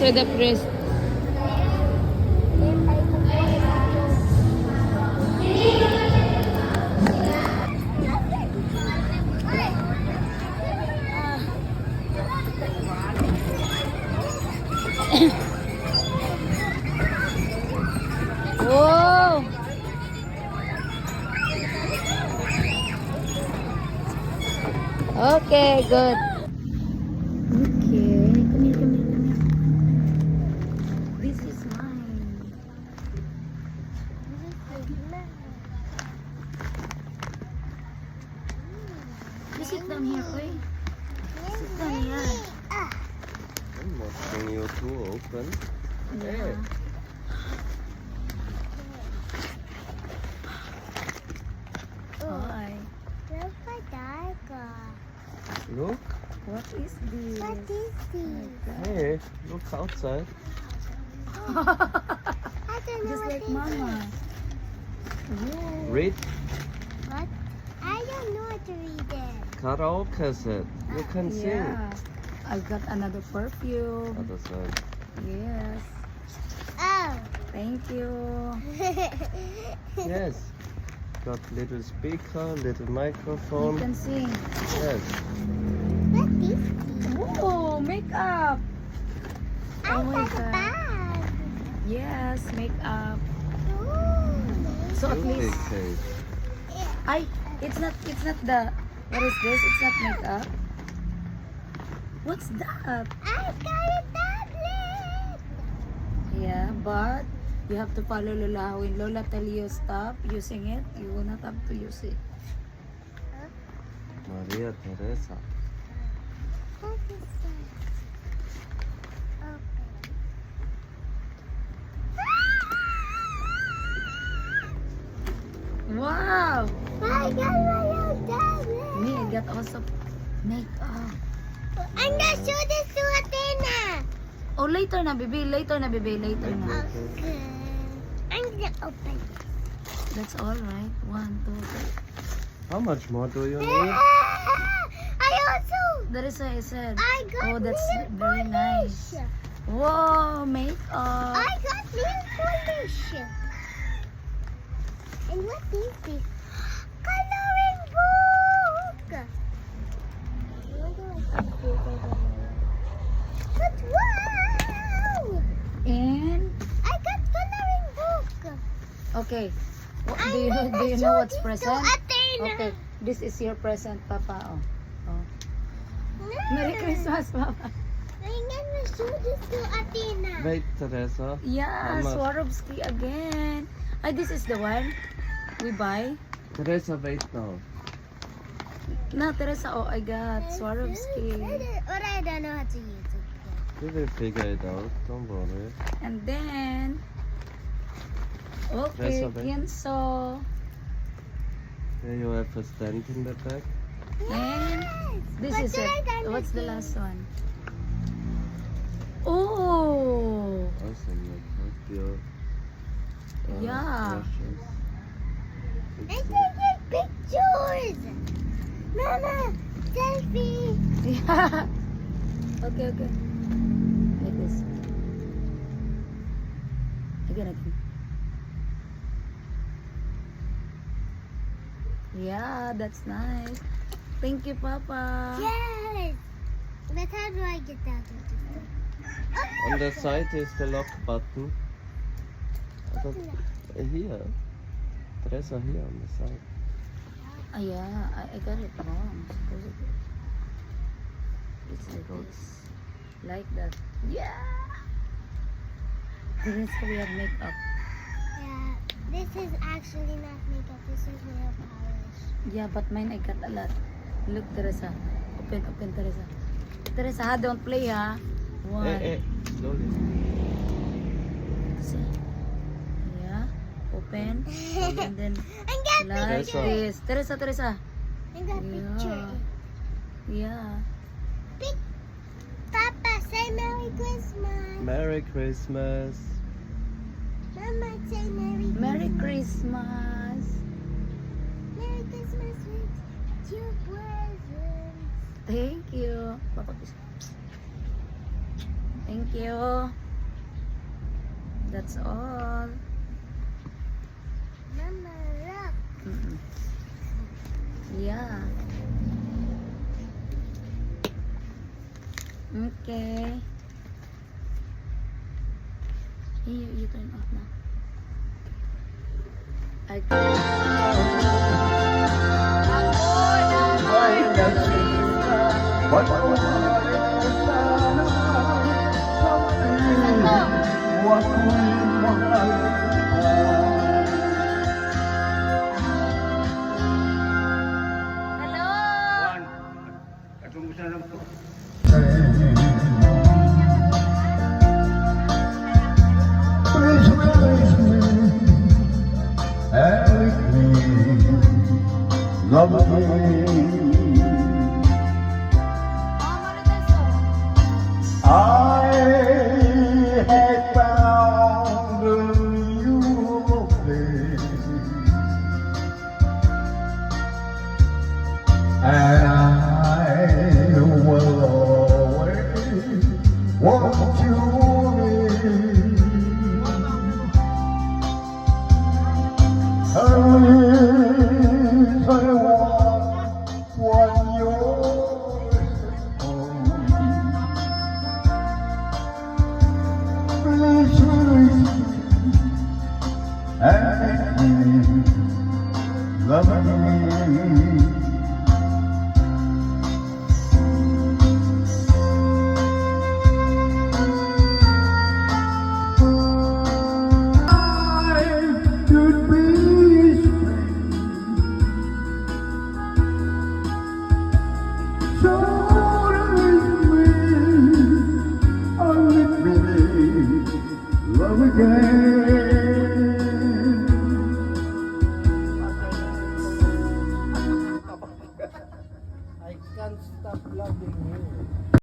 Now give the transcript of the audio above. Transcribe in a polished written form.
With the priest. Whoa! Okay, good. Okay, come here, come here, come here. This is mine. You sit down here, Koy. Sit down here. I'm watching you two open. Yeah. Hi. Look my tiger. Look. What is this? What is this? Hey, look outside. I don't know Just what like this Mama. is. Read What? I don't know how to read it. karaoke set. You can sing. Yeah. I got another perfume. Other side. Yes. Oh. Thank you. Yes. Got little speaker, little You microphone. can sing. Yes. What is this? Oh, makeup. I Oh my got a God. bag. Yes, makeup. Ooh. So at Beauty least cake. it's not the what is this? It's not makeup. What's that? I got a tablet. Yeah, but you have to follow Lola. When Lola tell you stop using it, you will not have to use it. Maria Teresa. What is that? Wow! Okay. I got my own tablet. Me, I got also makeup. I'm gonna show this to Athena. Oh, later na, baby. Later na, baby. Later na. Okay. I'm gonna open it. That's all right. 1, 2, 3. How much more do you need? I also. That is what I said. I got Oh, that's nail very polish. nice. Whoa, makeup. I got nail polish. And what is this? Coloring book. But wow! And I got coloring book. okay. What, I'm do you gonna know show what's this to present? Athena. Okay, this is your present, Papa. Oh. Oh. No. Merry Christmas, Papa. I'm gonna show this to Athena. Wait, Teresa. Yeah, Mama. Swarovski again. Ah, this is the one we buy. Teresa, wait now. No, Teresa, oh, I got Swarovski. But I don't know how to use it. We will figure it out. Don't worry. And then, okay, Teresa, wait. Kienso. Here you have a stand in the back. And this What is did I it. done What's the again? last one? Oh, Awesome. Look at your Yeah. brushes. I It's can take pictures. Mama, selfie. yeah. Okay, okay. Like this. Again. Yeah, that's nice. Thank you, Papa. Yes. But how do I get out of this? On the side is the lock button. But here. Teresa, here on the side. Ah, yeah, I got it wrong. Supposedly. It's like this. Like that. Yeah! This is how we have makeup. Yeah, this is actually not makeup. this is nail polish. Yeah, but mine I got a lot. Look, Teresa. Open, Teresa. Teresa, ha? Don't play, ha? One. Slowly. See? Yeah. Open. And then I got like Teresa. this. Teresa. I got picture. Yeah. Big Papa, say Merry Christmas. Merry Christmas. Mama, say Merry Merry Christmas. Merry Christmas with two presents. Thank you. Papa, kiss. Thank you. That's all. Mama, look. Mm-mm. Yeah. Okay. You turn off now. Love me. I had found a new place, and I will always want you near. I want what yours and love me. I could be so let me love again. I can't stop loving you.